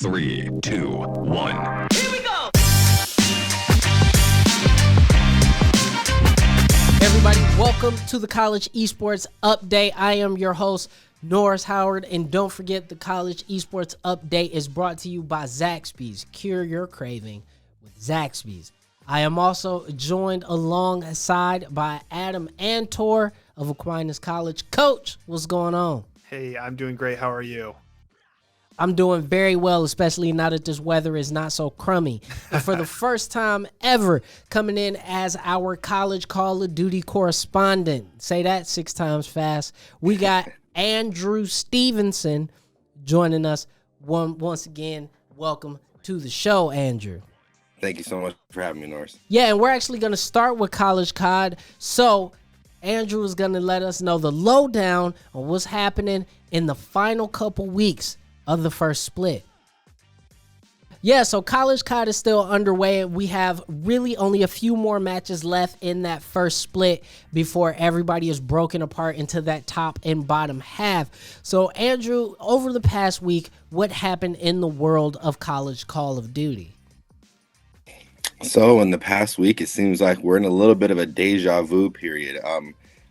3, 2, 1. Here we go! Everybody, welcome to the College Esports Update. I am your host, Norris Howard, and don't forget the College Esports Update is brought to you by Zaxby's. Cure your craving with Zaxby's. I am also joined alongside by Adam Antor of Aquinas College. Coach, what's going on? Hey, I'm doing great. How are you? I'm doing very well, especially now that this weather is not so crummy. And for the first time ever, coming in as our college Call of Duty correspondent. Say that 6 times fast. We got Andrew Stevenson joining us once again. Welcome to the show, Andrew. Thank you so much for having me, Norris. Yeah, and we're actually going to start with College COD. So Andrew is going to let us know the lowdown on what's happening in the final couple weeks of the first split. Yeah, so College COD is still underway. We have really only a few more matches left in that first split before everybody is broken apart into that top and bottom half. So, Andrew, over the past week, what happened in the world of College Call of Duty? So in the past week, it seems like we're in a little bit of a deja vu period.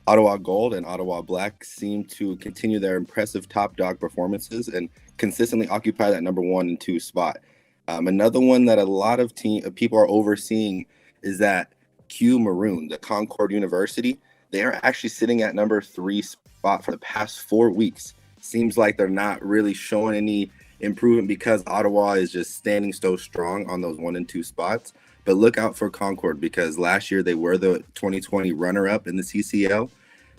Ottawa Gold and Ottawa Black seem to continue their impressive top dog performances and consistently occupy that number 1 and 2 spot. Another one that a lot of people are overseeing is that Q Maroon, the Concord University. They are actually sitting at number 3 spot for the past 4 weeks. Seems like they're not really showing any improvement because Ottawa is just standing so strong on those 1 and 2 spots. But look out for Concord because last year they were the 2020 runner-up in the CCL,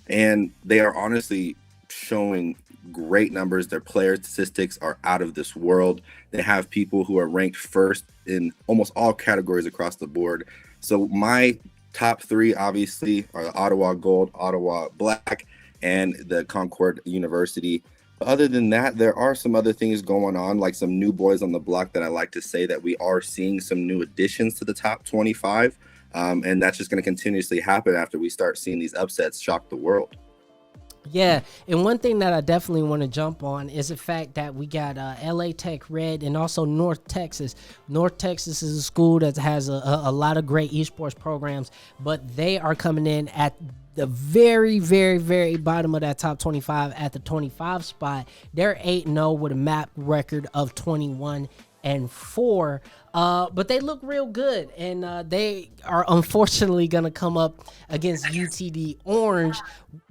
and they are honestly showing great numbers. Their player statistics are out of this world. They have people who are ranked first in almost all categories across the board. So my top 3 obviously are the Ottawa Gold, Ottawa Black, and the Concord University. Other than that, there are some other things going on, like some new boys on the block that I like to say that we are seeing some new additions to the top 25. And that's just going to continuously happen after we start seeing these upsets shock the world. Yeah, and one thing that I definitely want to jump on is the fact that we got LA Tech Red and also North Texas. North Texas is a school that has a lot of great esports programs, but they are coming in at the very, very, very bottom of that top 25 at the 25 spot. They're 8-0 with a map record of 21-4. But they look real good, and they are unfortunately going to come up against UTD Orange,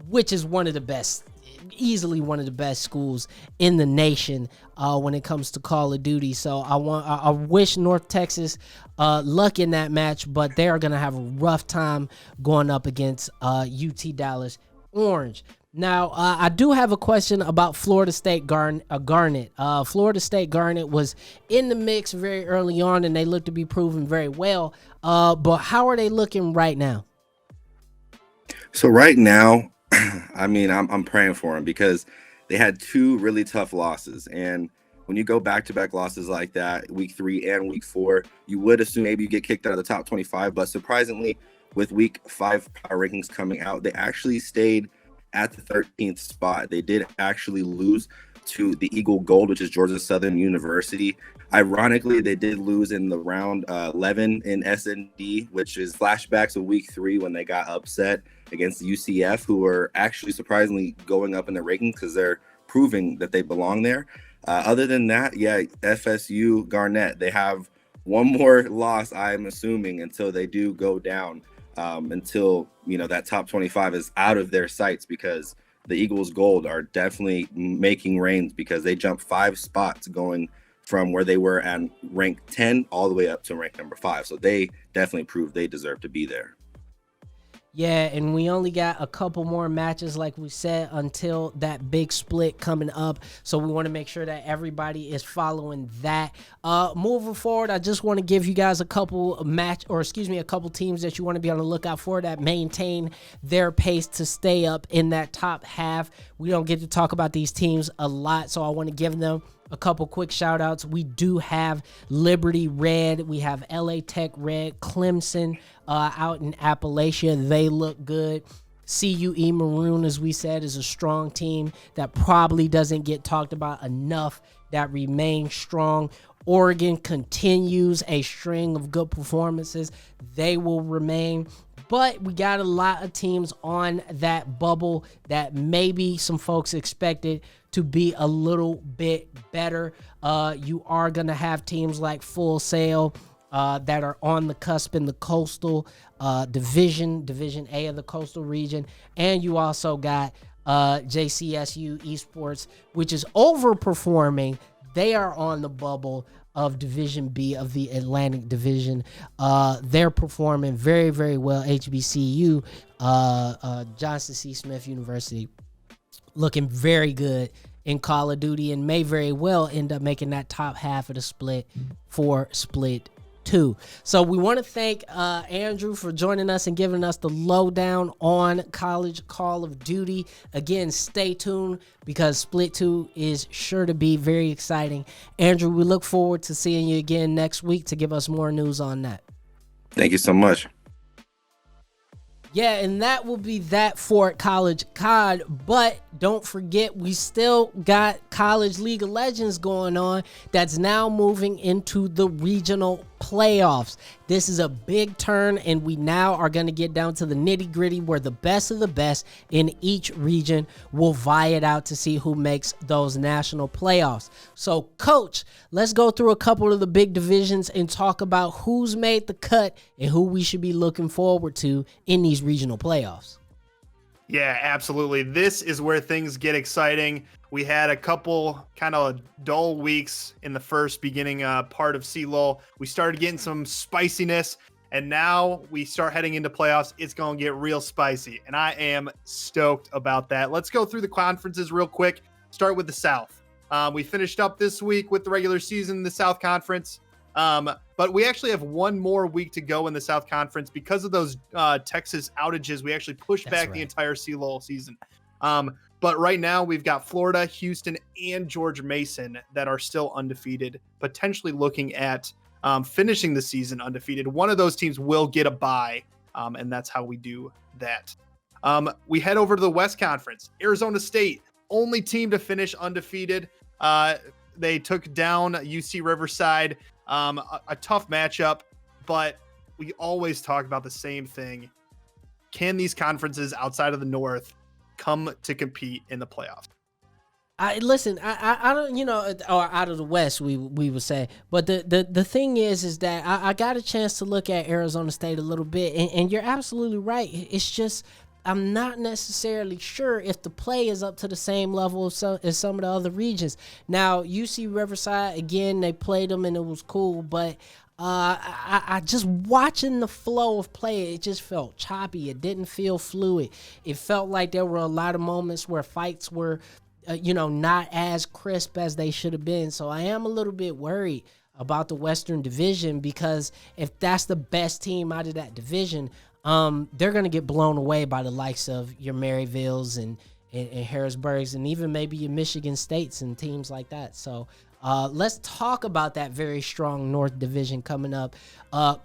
which is one of the best, easily one of the best schools in the nation when it comes to Call of Duty. So I wish North Texas luck in that match, but they are going to have a rough time going up against UT Dallas Orange. Now, I do have a question about Florida State Garnet. Florida State Garnet was in the mix very early on, and they look to be proven very well. But how are they looking right now? So right now, I mean, I'm praying for them because they had 2 really tough losses. And when you go back-to-back losses like that, week 3 and week 4, you would assume maybe you get kicked out of the top 25. But surprisingly, with week 5 power rankings coming out, they actually stayed at the 13th spot. They did actually lose to the Eagle Gold, which is Georgia Southern University. Ironically, they did lose in the round 11 in SND, which is flashbacks of week 3 when they got upset against the UCF, who were actually surprisingly going up in the rankings because they're proving that they belong there. Other than that, yeah, FSU Garnet, they have one more loss, I'm assuming, until they do go down. Until that top 25 is out of their sights, because the Eagles Gold are definitely making reigns because they jumped 5 spots going from where they were at rank 10 all the way up to rank number 5. So they definitely proved they deserve to be there. Yeah, and we only got a couple more matches, like we said, until that big split coming up. So we want to make sure that everybody is following that. Moving forward, I just want to give you guys a couple teams that you want to be on the lookout for that maintain their pace to stay up in that top half. We don't get to talk about these teams a lot, so I want to give them a couple quick shout outs. We do have Liberty Red. We have LA Tech Red, Clemson out in Appalachia. They look good. CUE Maroon, as we said, is a strong team that probably doesn't get talked about enough that remain strong. Oregon continues a string of good performances. They will remain. But we got a lot of teams on that bubble that maybe some folks expected to be a little bit better. You are going to have teams like Full Sail that are on the cusp in the coastal division A of the coastal region. And you also got JCSU Esports, which is overperforming. They are on the bubble of Division B of the Atlantic Division. They're performing very, very well. HBCU, Johnson C. Smith University, looking very good in Call of Duty and may very well end up making that top half of the split for Split 2. So we want to thank Andrew for joining us and giving us the lowdown on college Call of Duty. Again, stay tuned because Split 2 is sure to be very exciting. Andrew, we look forward to seeing you again next week to give us more news on that. Thank you so much. Yeah, and that will be that for College COD. But don't forget, we still got College League of Legends going on that's now moving into the regional playoffs. This is a big turn, and we now are going to get down to the nitty-gritty where the best of the best in each region will vie it out to see who makes those national playoffs. So, Coach, let's go through a couple of the big divisions and talk about who's made the cut and who we should be looking forward to in these regional playoffs. Yeah, absolutely. This is where things get exciting. We had a couple kind of dull weeks in the first beginning part of CLOL. We started getting some spiciness, and now we start heading into playoffs. It's going to get real spicy, and I am stoked about that. Let's go through the conferences real quick. Start with the South. We finished up this week with the regular season in the South Conference. But we actually have one more week to go in the South Conference because of those Texas outages. We actually pushed back the entire CLOL season. But right now we've got Florida, Houston, and George Mason that are still undefeated, potentially looking at finishing the season undefeated. One of those teams will get a bye, and that's how we do that. We head over to the West Conference. Arizona State, only team to finish undefeated. They took down UC Riverside. A tough matchup, but we always talk about the same thing. Can these conferences outside of the North come to compete in the playoffs? I don't, or out of the West, we would say. But the thing is that I got a chance to look at Arizona State a little bit, and you're absolutely right. It's just I'm not necessarily sure if the play is up to the same level as some of the other regions. Now, UC Riverside, again, they played them and it was cool, but I just watching the flow of play, it just felt choppy. It didn't feel fluid. It felt like there were a lot of moments where fights were, not as crisp as they should have been. So I am a little bit worried about the Western Division because if that's the best team out of that division, they're going to get blown away by the likes of your Maryvilles and Harrisburgs and even maybe your Michigan States and teams like that. So let's talk about that very strong North Division coming up.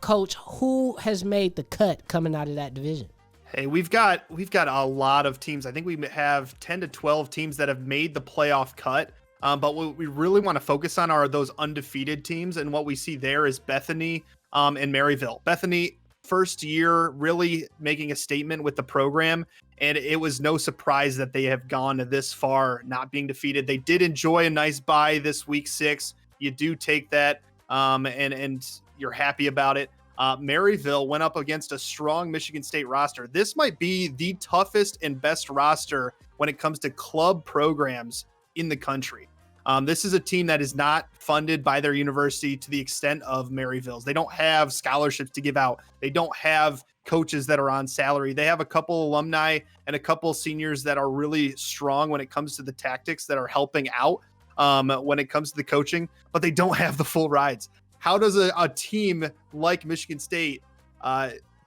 Coach, who has made the cut coming out of that division? Hey, we've got a lot of teams. I think we have 10 to 12 teams that have made the playoff cut. But what we really want to focus on are those undefeated teams. And what we see there is Bethany and Maryville. Bethany, first year really making a statement with the program, and it was no surprise that they have gone this far not being defeated. They did enjoy a nice bye this week 6. You do take that and you're happy about it. Maryville went up against a strong Michigan State roster. This might be the toughest and best roster when it comes to club programs in the country. This is a team that is not funded by their university to the extent of Maryville's. They don't have scholarships to give out. They don't have coaches that are on salary. They have a couple alumni and a couple seniors that are really strong when it comes to the tactics that are helping out when it comes to the coaching, but they don't have the full rides. How does a team like Michigan State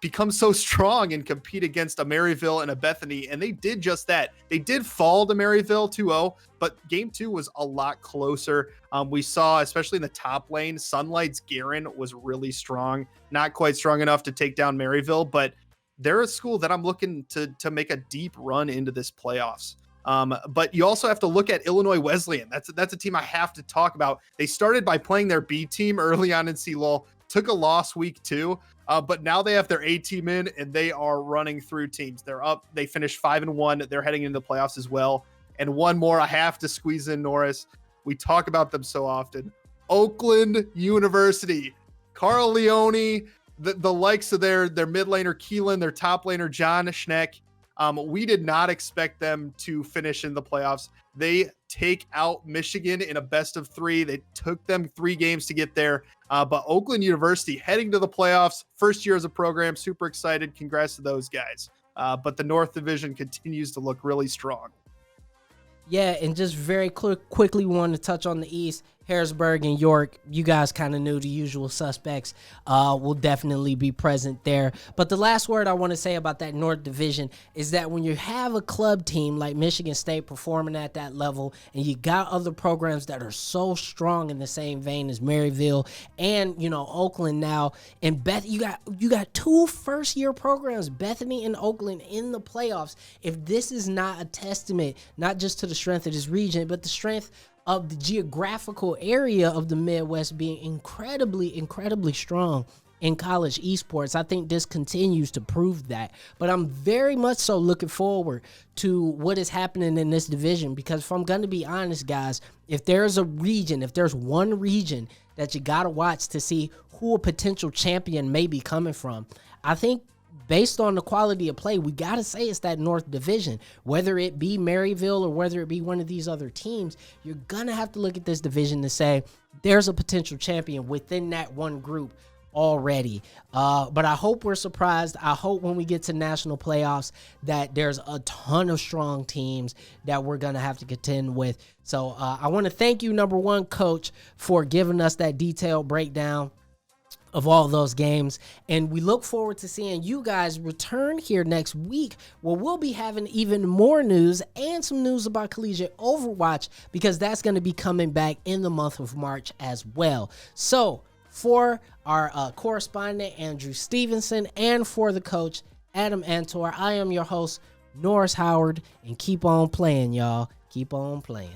become so strong and compete against a Maryville and a Bethany? And they did just that. They did fall to Maryville 2-0, but game 2 was a lot closer. We saw, especially in the top lane, Sunlight's Garen was really strong. Not quite strong enough to take down Maryville, but they're a school that I'm looking to make a deep run into this playoffs. But you also have to look at Illinois Wesleyan. That's a team I have to talk about. They started by playing their B team early on in CLOL, took a loss week 2, but now they have their A team in, and they are running through teams. They're up. They finished 5-1. They're heading into the playoffs as well. And one more I have to squeeze in, Norris. We talk about them so often. Oakland University, Carl Leone, the likes of their mid laner Keelan, their top laner John Schneck. We did not expect them to finish in the playoffs. They take out Michigan in a best of 3. They took them 3 games to get there. But Oakland University heading to the playoffs, first year as a program, super excited. Congrats to those guys. But the North Division continues to look really strong. Yeah, and just very quickly want to touch on the East. Harrisburg and York, you guys kind of knew the usual suspects will definitely be present there. But the last word I want to say about that North Division is that when you have a club team like Michigan State performing at that level, and you got other programs that are so strong in the same vein as Maryville and, you know, Oakland now, and you got 2 first-year programs, Bethany and Oakland, in the playoffs. If this is not a testament, not just to the strength of this region, but the strength of the geographical area of the Midwest being incredibly strong in college esports, I think this continues to prove that. But I'm very much so looking forward to what is happening in this division, because if I'm going to be honest, guys, if there's one region that you got to watch to see who a potential champion may be coming from, I think based on the quality of play, we got to say it's that North Division. Whether it be Maryville or whether it be one of these other teams, you're going to have to look at this division to say there's a potential champion within that one group already. But I hope we're surprised. I hope when we get to national playoffs that there's a ton of strong teams that we're going to have to contend with. So I want to thank you, number one, Coach, for giving us that detailed breakdown of all those games, and we look forward to seeing you guys return here next week, where we'll be having even more news and some news about collegiate Overwatch, because that's going to be coming back in the month of March as well. So for our correspondent Andrew Stevenson and for the coach Adam Antor, I am your host Norris Howard, and keep on playing, y'all. Keep on playing.